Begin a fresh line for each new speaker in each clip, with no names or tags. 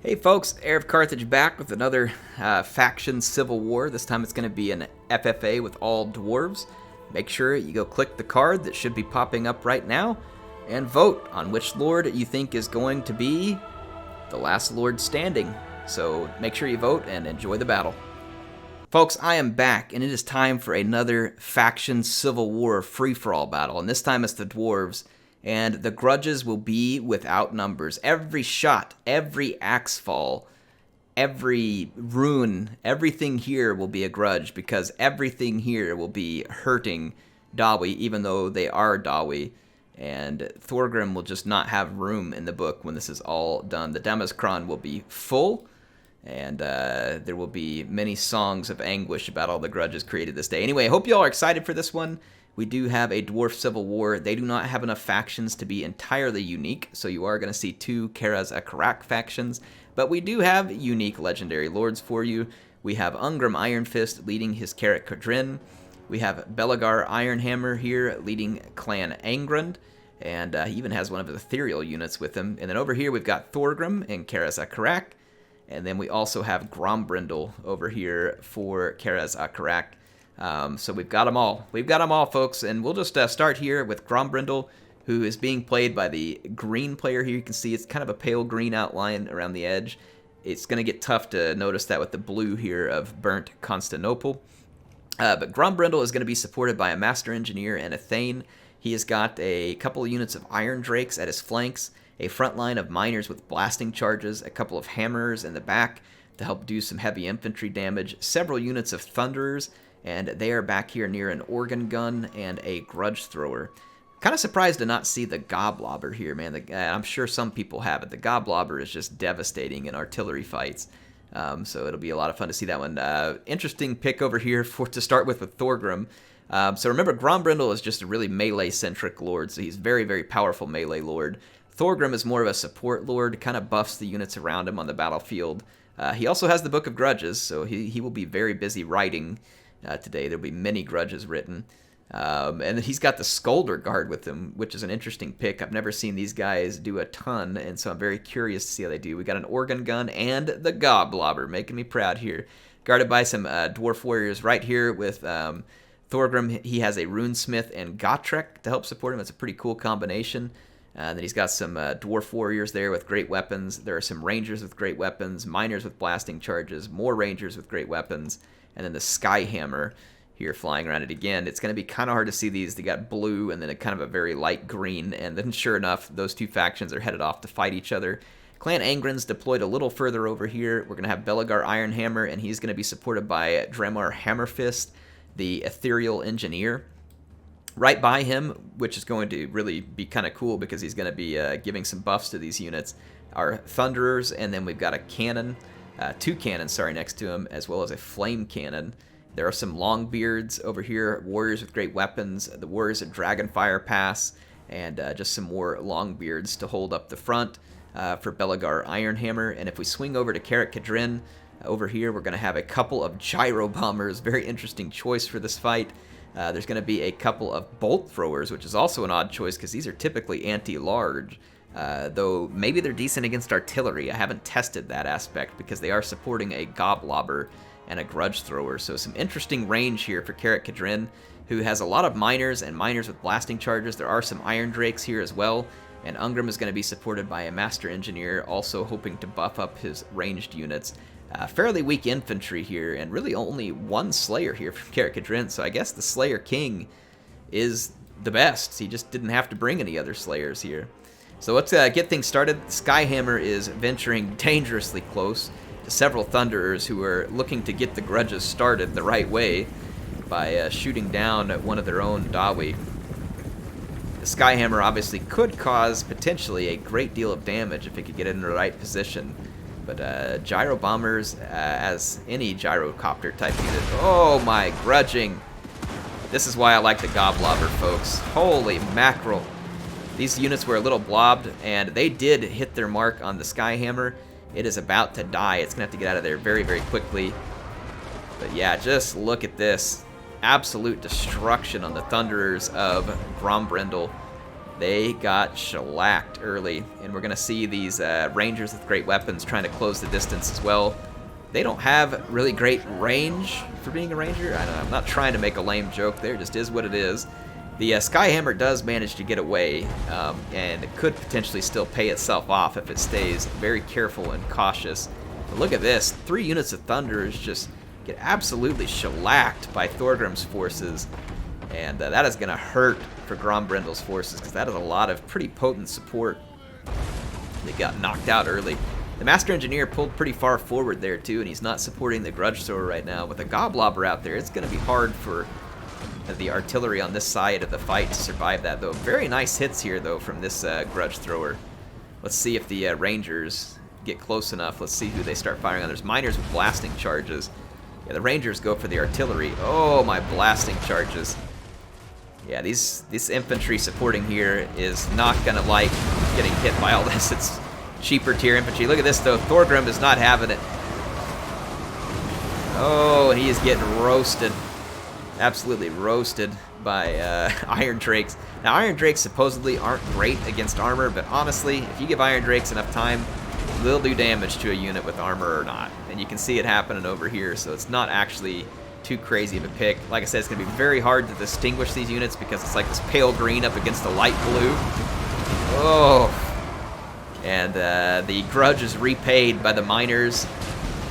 Hey folks, HeirofCarthage back with another faction civil war. This time it's going to be an FFA with all dwarves. Make sure you go click the card that should be popping up right now and vote on which lord you think is going to be the last lord standing. So make sure you vote and enjoy the battle. Folks, I am back and it is time for another faction civil war free-for-all battle, and this time it's the dwarves. And the grudges will be without numbers. Every shot, every axe fall, every rune, everything here will be a grudge, because everything here will be hurting Dawi, even though they are Dawi. And Thorgrim will just not have room in the book when this is all done. The Damazkron will be full, and there will be many songs of anguish about all the grudges created this day. Anyway, I hope you all are excited for this one. We do have a dwarf civil war. They do not have enough factions to be entirely unique, so you are going to see two Karaz-Akarak factions, but we do have unique legendary lords for you. We have Ungrim Ironfist leading his Karak Kadrin. We have Belagar Ironhammer here leading Clan Angrund, and he even has one of his ethereal units with him. And then over here we've got Thorgrim and Karaz-Akarak, and then we also have Grom Brundle over here for Karaz-Akarak. So we've got them all. We've got them all, folks, and we'll just start here with Grom Brundle, who is being played by the green player here. You can see it's kind of a pale green outline around the edge. It's going to get tough to notice that with the blue here of Burnt Constantinople. But Grom Brundle is going to be supported by a Master Engineer and a Thane. He has got a couple of units of Iron Drakes at his flanks, a front line of Miners with blasting charges, a couple of Hammerers in the back to help do some heavy infantry damage, several units of Thunderers, and they are back here near an organ gun and a grudge thrower. Kind of surprised to not see the Goblobber here, man. I'm sure some people have it. The Goblobber is just devastating in artillery fights, so it'll be a lot of fun to see that one. Interesting pick over here to start with Thorgrim. So remember, Grom Brundle is just a really melee-centric lord, so he's very, very powerful melee lord. Thorgrim is more of a support lord, kind of buffs the units around him on the battlefield. He also has the Book of Grudges, so he will be very busy writing. Today there'll be many grudges written, and he's got the Scolder Guard with him, which is an interesting pick. I've never seen these guys do a ton, and so I'm very curious to see how they do. We got an organ gun and the Goblobber, making me proud here, guarded by some dwarf warriors right here with Thorgrim. He has a runesmith and Gotrek to help support him. It's a pretty cool combination. And then he's got some dwarf warriors there with great weapons. There are some rangers with great weapons, miners with blasting charges, more rangers with great weapons, and then the Skyhammer here flying around it again. It's going to be kind of hard to see these. They got blue and then a kind of a very light green, and then sure enough, those two factions are headed off to fight each other. Clan Angrund's deployed a little further over here. We're going to have Belagar Ironhammer, and he's going to be supported by Dremar Hammerfist, the Ethereal Engineer. Right by him, which is going to really be kind of cool because he's going to be giving some buffs to these units, are Thunderers, and then we've got a cannon. Two cannons, next to him, as well as a flame cannon. There are some Longbeards over here, warriors with great weapons, the warriors at Dragonfire Pass, and just some more Longbeards to hold up the front for Belagar Ironhammer. And if we swing over to Karak Kadrin, over here we're going to have a couple of Gyro Bombers, very interesting choice for this fight. There's going to be a couple of Bolt Throwers, which is also an odd choice because these are typically anti-large. Though maybe they're decent against artillery. I haven't tested that aspect because they are supporting a Goblobber and a Grudge Thrower. So some interesting range here for Karak Kadrin, who has a lot of Miners and Miners with blasting charges. There are some Iron Drakes here as well. And Ungrim is going to be supported by a Master Engineer, also hoping to buff up his ranged units. Fairly weak infantry here, and really only one Slayer here from Karak Kadrin. So I guess the Slayer King is the best. He just didn't have to bring any other Slayers here. So let's get things started. Skyhammer is venturing dangerously close to several Thunderers who are looking to get the grudges started the right way by shooting down one of their own Dawi. The Skyhammer obviously could cause potentially a great deal of damage if it could get in the right position. But Gyro Bombers, as any gyrocopter type unit, oh my, grudging. This is why I like the Goblobber, folks. Holy mackerel. These units were a little blobbed, and they did hit their mark on the Skyhammer. It is about to die. It's going to have to get out of there very, very quickly. But yeah, just look at this. Absolute destruction on the Thunderers of Grom Brundle. They got shellacked early, and we're going to see these Rangers with great weapons trying to close the distance as well. They don't have really great range for being a Ranger. I don't know, I'm not trying to make a lame joke there, just is what it is. The Skyhammer does manage to get away, and it could potentially still pay itself off if it stays very careful and cautious. But look at this, 3 units of Thunderers just get absolutely shellacked by Thorgrim's forces, and that is going to hurt for Grom Brundle's forces, because that is a lot of pretty potent support. They got knocked out early. The Master Engineer pulled pretty far forward there too, and he's not supporting the Grudge Thrower right now. With a Goblobber out there, it's going to be hard for the artillery on this side of the fight to survive that, though. Very nice hits here, though, from this Grudge Thrower. Let's see if the Rangers get close enough. Let's see who they start firing on. There's Miners with blasting charges. Yeah, the Rangers go for the artillery. Oh, my blasting charges. Yeah, this infantry supporting here is not going to like getting hit by all this. It's cheaper tier infantry. Look at this, though. Thorgrim is not having it. Oh, he is getting roasted. Absolutely roasted by Iron Drakes. Now, Iron Drakes supposedly aren't great against armor, but honestly, if you give Iron Drakes enough time, they'll do damage to a unit with armor or not. And you can see it happening over here, so it's not actually too crazy of a pick. Like I said, it's going to be very hard to distinguish these units because it's like this pale green up against the light blue. Oh. And the Grudge is repaid by the Miners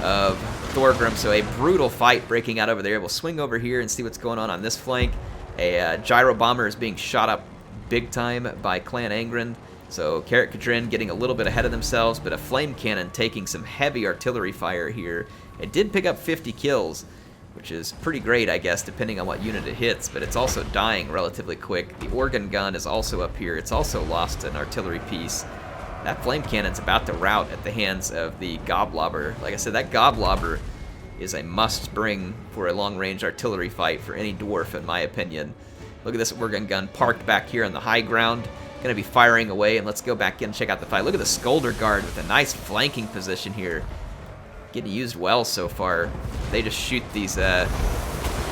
of Thorgrim, so a brutal fight breaking out over there. We'll swing over here and see what's going on this flank. A Gyro Bomber is being shot up big time by Clan Angren. So Carrot Kadrin getting a little bit ahead of themselves, but a Flame Cannon taking some heavy artillery fire here. It did pick up 50 kills, which is pretty great, I guess, depending on what unit it hits, but it's also dying relatively quick. The Organ Gun is also up here. It's also lost an artillery piece. That Flame Cannon's about to rout at the hands of the Goblobber. Like I said, that Goblobber is a must-bring for a long-range artillery fight for any dwarf, in my opinion. Look at this Organ Gun parked back here on the high ground. Going to be firing away, and let's go back in and check out the fight. Look at the Skulder Guard with a nice flanking position here. Getting used well so far. They just shoot these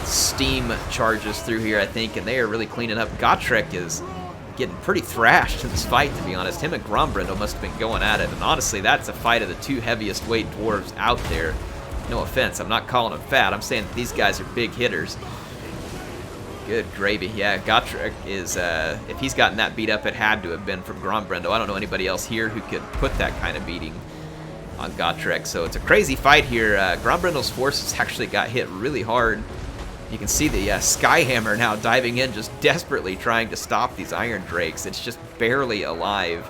steam charges through here, I think, and they are really cleaning up. Gotrek is getting pretty thrashed in this fight, to be honest. Him and Grom Brundle must have been going at it, and honestly, that's a fight of the 2 heaviest weight dwarves out there. No offense, I'm not calling them fat. I'm saying that these guys are big hitters. Good gravy. Yeah, Gotrek is, if he's gotten that beat up, it had to have been from Grom Brundle. I don't know anybody else here who could put that kind of beating on Gotrek. So it's a crazy fight here. Grom Brundle's forces actually got hit really hard. You can see the Skyhammer now diving in, just desperately trying to stop these Iron Drakes. It's just barely alive.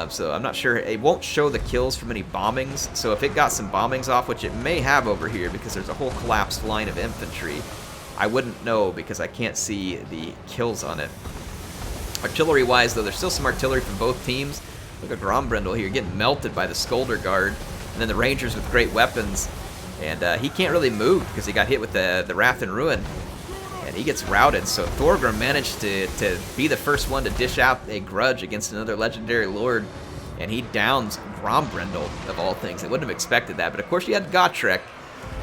So I'm not sure. It won't show the kills from any bombings. So if it got some bombings off, which it may have over here because there's a whole collapsed line of infantry, I wouldn't know because I can't see the kills on it. Artillery-wise, though, there's still some artillery from both teams. Look at Grom Brundle here getting melted by the Skulder Guard. And then the Rangers with great weapons. And he can't really move because he got hit with the Wrath and Ruin. And he gets routed. So Thorgrim managed to be the first one to dish out a Grudge against another Legendary Lord. And he downs Grom Brundle, of all things. I wouldn't have expected that. But of course you had Gotrek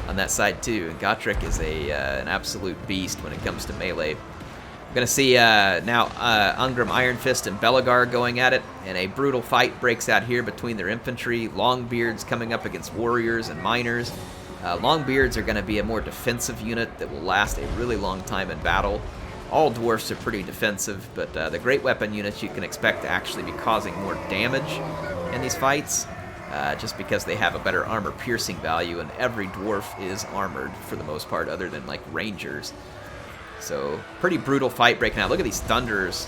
on that side too. And Gotrek is an absolute beast when it comes to melee. We're going to see now Ungrim Iron Fist and Belagar going at it, and a brutal fight breaks out here between their infantry. Longbeards coming up against warriors and miners. Longbeards are going to be a more defensive unit that will last a really long time in battle. All dwarfs are pretty defensive, but the great weapon units you can expect to actually be causing more damage in these fights, just because they have a better armor piercing value, and every dwarf is armored for the most part, other than like rangers. So, pretty brutal fight breaking out. Look at these Thunderers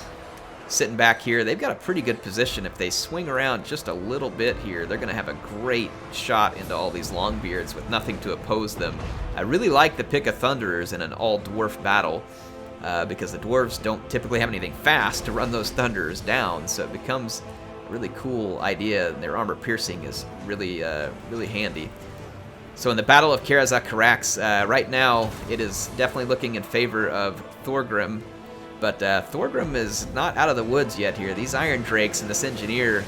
sitting back here. They've got a pretty good position. If they swing around just a little bit here, they're going to have a great shot into all these Longbeards with nothing to oppose them. I really like the pick of Thunderers in an all-dwarf battle because the dwarves don't typically have anything fast to run those Thunderers down, so it becomes a really cool idea, and their armor piercing is really, really handy. So in the Battle of Karazak-Karax, right now it is definitely looking in favor of Thorgrim, but Thorgrim is not out of the woods yet here. These Iron Drakes and this Engineer,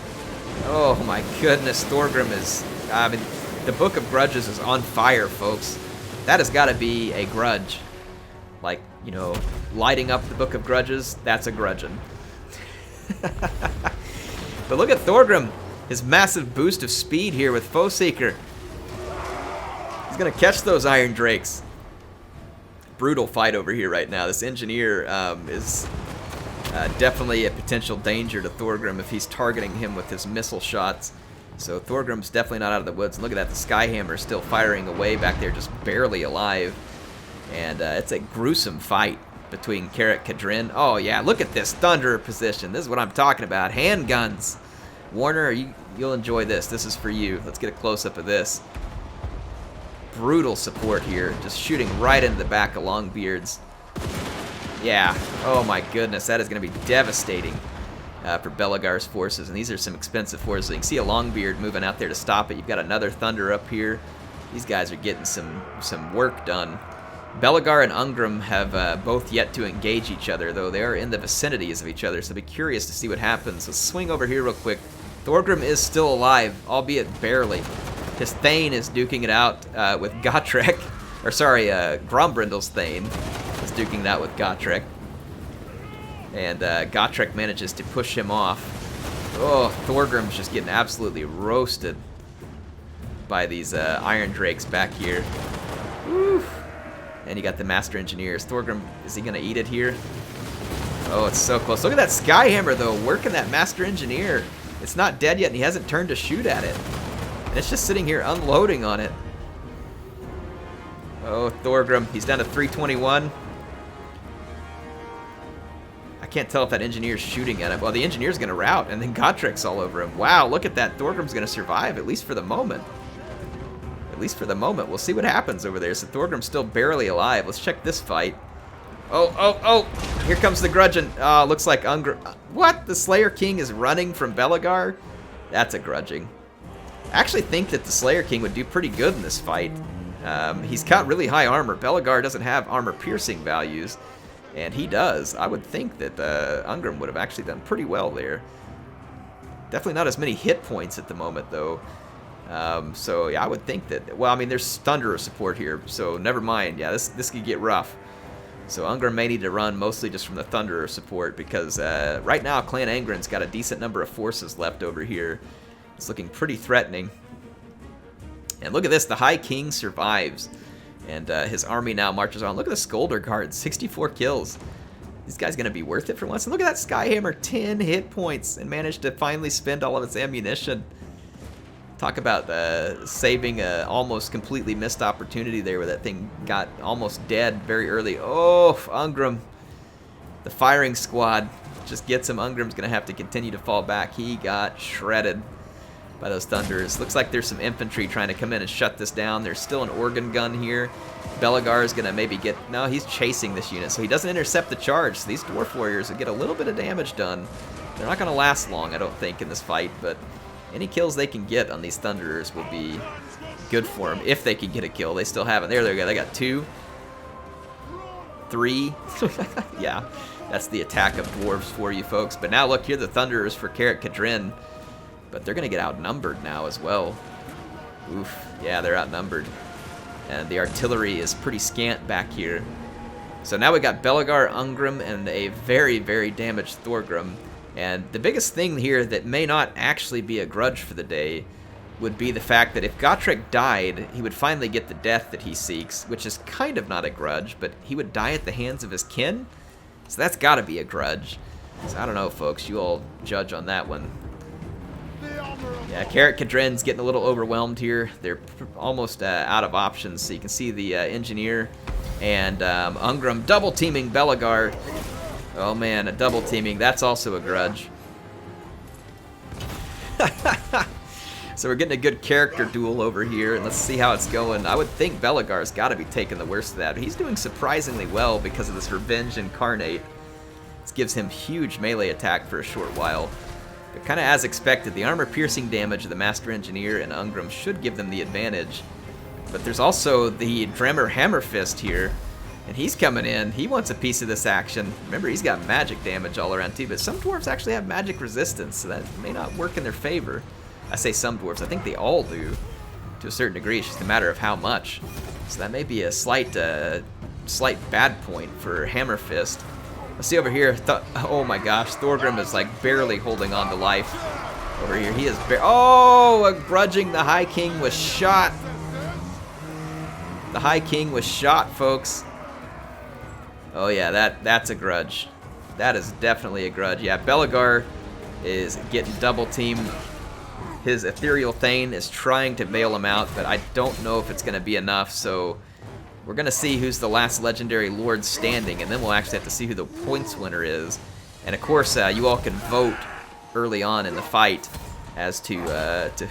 oh my goodness, Thorgrim is, I mean, the Book of Grudges is on fire, folks. That has got to be a grudge. Like, you know, lighting up the Book of Grudges, that's a grudging. But look at Thorgrim. His massive boost of speed here with Foe Seeker. He's going to catch those Iron Drakes. Brutal fight over here right now. This engineer is definitely a potential danger to Thorgrim if he's targeting him with his missile shots. So Thorgrim's definitely not out of the woods. And look at that, the Skyhammer still firing away back there, just barely alive. And it's a gruesome fight between HeirofCarthage. Oh yeah, look at this Thunderer position. This is what I'm talking about. Handguns. Warner, you'll enjoy this. This is for you. Let's get a close-up of this. Brutal support here, just shooting right into the back of Longbeard's. Yeah, oh my goodness, that is going to be devastating for Belegar's forces, and these are some expensive forces. You can see a Longbeard moving out there to stop it. You've got another Thunder up here. These guys are getting some work done. Belegar and Ungrim have both yet to engage each other, though they are in the vicinities of each other, so I'll be curious to see what happens. Let's swing over here real quick. Thorgrim is still alive, albeit barely. His Thane is duking it out with Gotrek, or sorry, Grom Brundle's Thane is duking it out with Gotrek. And Gotrek manages to push him off. Oh, Thorgrim's just getting absolutely roasted by these Iron Drakes back here. Woo. And you got the Master Engineers. Thorgrim, is he going to eat it here? Oh, it's so close. Look at that Skyhammer, though, working that Master Engineer. It's not dead yet, and he hasn't turned to shoot at it. And it's just sitting here unloading on it. Oh, Thorgrim, he's down to 321. I can't tell if that Engineer's shooting at him. Well, the Engineer's going to rout, and then Gotrek's all over him. Wow, look at that. Thorgrim's going to survive, at least for the moment. At least for the moment. We'll see what happens over there. So Thorgrim's still barely alive. Let's check this fight. Oh, here comes the grudging. Oh, looks like what? The Slayer King is running from Belegar? That's a grudging. I actually think that the Slayer King would do pretty good in this fight. He's got really high armor. Belegar doesn't have armor-piercing values, and he does. I would think that Ungrim would have actually done pretty well there. Definitely not as many hit points at the moment, though. So, yeah, I would think that... Well, I mean, there's Thunderer support here, so never mind. Yeah, this could get rough. So Ungrim may need to run mostly just from the Thunderer support because right now Clan Angren's got a decent number of forces left over here. It's looking pretty threatening. And look at this, the High King survives. And his army now marches on. Look at the Skolder Guard, 64 kills. This guy's going to be worth it for once. And look at that Skyhammer, 10 hit points and managed to finally spend all of its ammunition. Talk about saving a almost completely missed opportunity there where that thing got almost dead very early. Oh, Ungrim. The firing squad just gets him. Ungrim's going to have to continue to fall back. He got shredded by those Thunderers. Looks like there's some infantry trying to come in and shut this down. There's still an organ gun here. Belegar is going to maybe get... No, he's chasing this unit, so he doesn't intercept the charge. So these Dwarf Warriors will get a little bit of damage done. They're not going to last long, I don't think, in this fight, but... Any kills they can get on these Thunderers will be good for them, if they can get a kill. They still haven't. There they go. They got 2, 3. Yeah, that's the attack of dwarves for you folks. But now look here, the Thunderers for HeirofCarthage. But they're going to get outnumbered now as well. Oof. Yeah, they're outnumbered. And the artillery is pretty scant back here. So now we got Belegar, Ungrim, and a very, very damaged Thorgrim. And the biggest thing here that may not actually be a grudge for the day would be the fact that if Gotrek died, he would finally get the death that he seeks, which is kind of not a grudge, but he would die at the hands of his kin. So that's got to be a grudge. So I don't know, folks. You all judge on that one. Yeah, HeirofCarthage's getting a little overwhelmed here. They're almost out of options. So you can see the engineer and Ungrim double-teaming Belegar. Oh man, a double teaming. That's also a grudge. So we're getting a good character duel over here, and let's see how it's going. I would think Belegar's got to be taking the worst of that. But he's doing surprisingly well because of this Revenge Incarnate. This gives him huge melee attack for a short while. But kind of as expected, the armor-piercing damage of the Master Engineer and Ungrim should give them the advantage. But there's also the Dremmer Hammerfist here. And he's coming in. He wants a piece of this action. Remember, he's got magic damage all around too, but some dwarves actually have magic resistance, so that may not work in their favor. I say some dwarves. I think they all do, to a certain degree. It's just a matter of how much. So that may be a slight bad point for Hammerfist. Let's see over here. Oh my gosh, Thorgrim is like barely holding on to life. Over here, he is oh, grudging. The High King was shot. The High King was shot, folks. Oh yeah, that's a grudge. That is definitely a grudge. Yeah, Belegar is getting double teamed. His Ethereal Thane is trying to bail him out, but I don't know if it's going to be enough, so we're going to see who's the last Legendary Lord standing, and then we'll actually have to see who the points winner is. And of course, you all can vote early on in the fight as to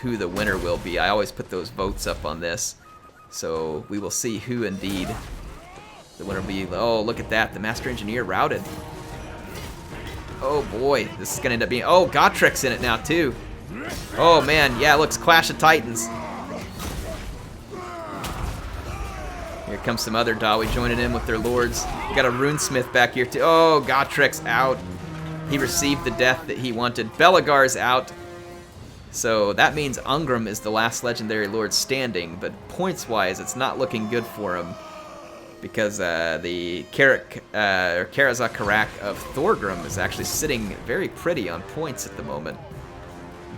who the winner will be. I always put those votes up on this, so we will see who indeed the winner will be. Oh, look at that. The Master Engineer routed. Oh boy, this is going to end up being... Oh, Gotrek's in it now too. Oh man, yeah, it looks Clash of Titans. Here comes some other Dawi joining in with their lords. We got a Runesmith back here too. Oh, Gotrek's out. He received the death that he wanted. Belegar's out. So that means Ungrim is the last Legendary Lord standing, but points-wise, it's not looking good for him, because the Karazak Karak of Thorgrim is actually sitting very pretty on points at the moment.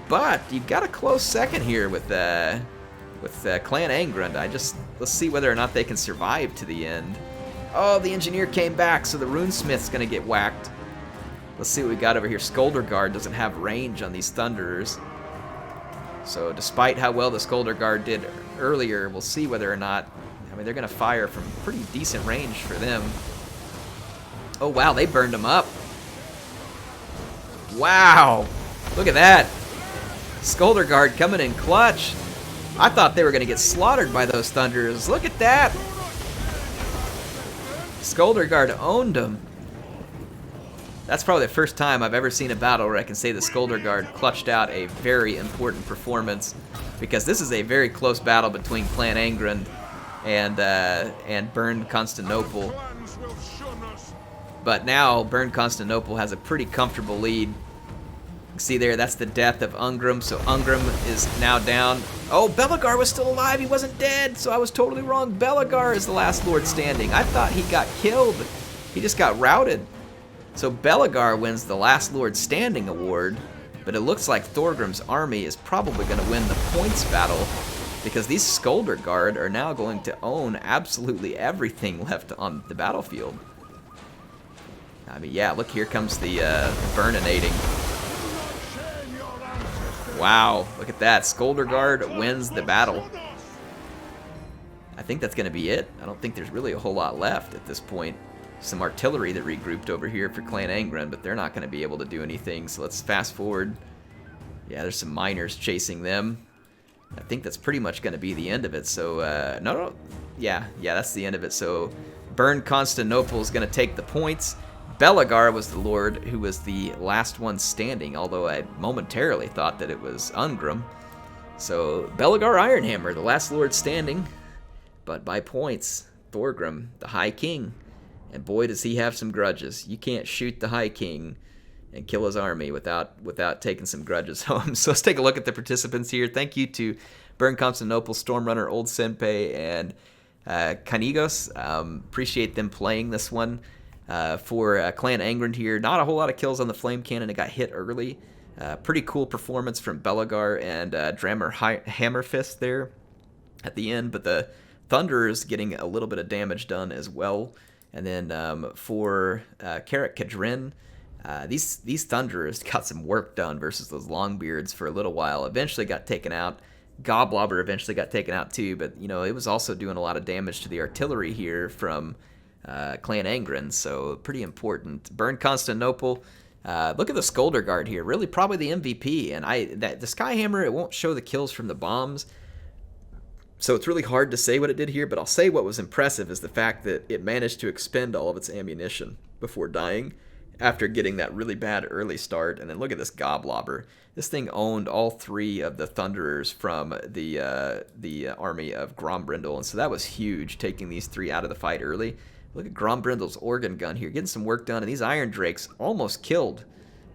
But you've got a close second here with Clan Angrund. Let's see whether or not they can survive to the end. Oh, the Engineer came back, so the Runesmith's gonna get whacked. Let's see what we got over here. Skulderguard doesn't have range on these Thunderers. So despite how well the Skulderguard did earlier, we'll see whether or not... I mean, they're gonna fire from pretty decent range for them. Oh wow, they burned them up. Wow, look at that. Skulderguard coming in clutch. I thought they were going to get slaughtered by those Thunders. Look at that. Skulderguard owned them. That's probably the first time I've ever seen a battle where I can say the Skulderguard clutched out a very important performance, because this is a very close battle between Clan Angrund and Burned Constantinople. But now Burned Constantinople has a pretty comfortable lead. See there, that's the death of Ungrim, so Ungrim is now down. Oh, Belegar was still alive, he wasn't dead, so I was totally wrong. Belegar is the last Lord standing. I thought he got killed. He just got routed. So Belegar wins the Last Lord Standing award, but it looks like Thorgrim's army is probably going to win the points battle, because these Skulderguard are now going to own absolutely everything left on the battlefield. I mean, yeah, look, here comes the Burninating. Wow, look at that. Skulderguard wins the battle. I think that's going to be it. I don't think there's really a whole lot left at this point. Some artillery that regrouped over here for Clan Angrund, but they're not going to be able to do anything, so let's fast forward. Yeah, there's some miners chasing them. I think that's pretty much going to be the end of it, so... No. Yeah, that's the end of it, so... Burned Constantinople is going to take the points. Belegar was the lord who was the last one standing, although I momentarily thought that it was Ungrim. So Belegar Ironhammer, the last lord standing, but by points, Thorgrim, the High King. And boy, does he have some grudges. You can't shoot the High King and kill his army without taking some grudges home. So let's take a look at the participants here. Thank you to Burned Constantinople, Stormrunner, Old Senpei, and Kanigos. Appreciate them playing this one. For Clan Angrund here, not a whole lot of kills on the Flame Cannon. It got hit early. Pretty cool performance from Belegar and Drammer Hammerfist there at the end, but the Thunderers getting a little bit of damage done as well. And then for Karak Kadrin, these Thunderers got some work done versus those Longbeards for a little while. Eventually got taken out. Goblobber eventually got taken out too, but you know, it was also doing a lot of damage to the artillery here from Clan Angrund, so pretty important. Burned Constantinople. Look at the Skulderguard here. Really, probably the MVP. And the Skyhammer, it won't show the kills from the bombs, so it's really hard to say what it did here. But I'll say what was impressive is the fact that it managed to expend all of its ammunition before dying, after getting that really bad early start. And then look at this Goblobber. This thing owned all three of the Thunderers from the army of Grom Brundle, and so that was huge, taking these three out of the fight early. Look at Grom Brundle's organ gun here, getting some work done, and these Iron Drakes almost killed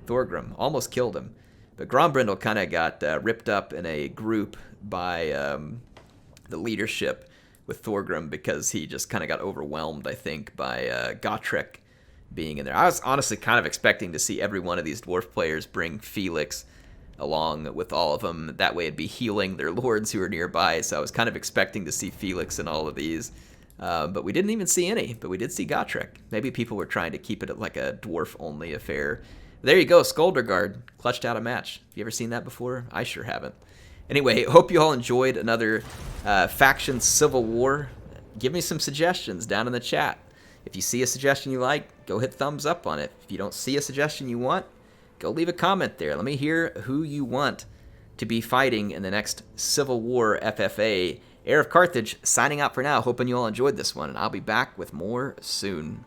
Thorgrim, almost killed him. But Grom Brundle kind of got ripped up in a group by the leadership with Thorgrim, because he just kind of got overwhelmed, I think, by Gotrek being in there. I was honestly kind of expecting to see every one of these dwarf players bring Felix along with all of them. That way it'd be healing their lords who are nearby, so I was kind of expecting to see Felix in all of these. But we didn't even see any, but we did see Gotrek. Maybe people were trying to keep it like a dwarf-only affair. There you go, Skuldergard clutched out a match. Have you ever seen that before? I sure haven't. Anyway, hope you all enjoyed another faction civil war. Give me some suggestions down in the chat. If you see a suggestion you like, go hit thumbs up on it. If you don't see a suggestion you want, go leave a comment there. Let me hear who you want to be fighting in the next Civil War FFA. HeirofCarthage signing out for now, hoping you all enjoyed this one, and I'll be back with more soon.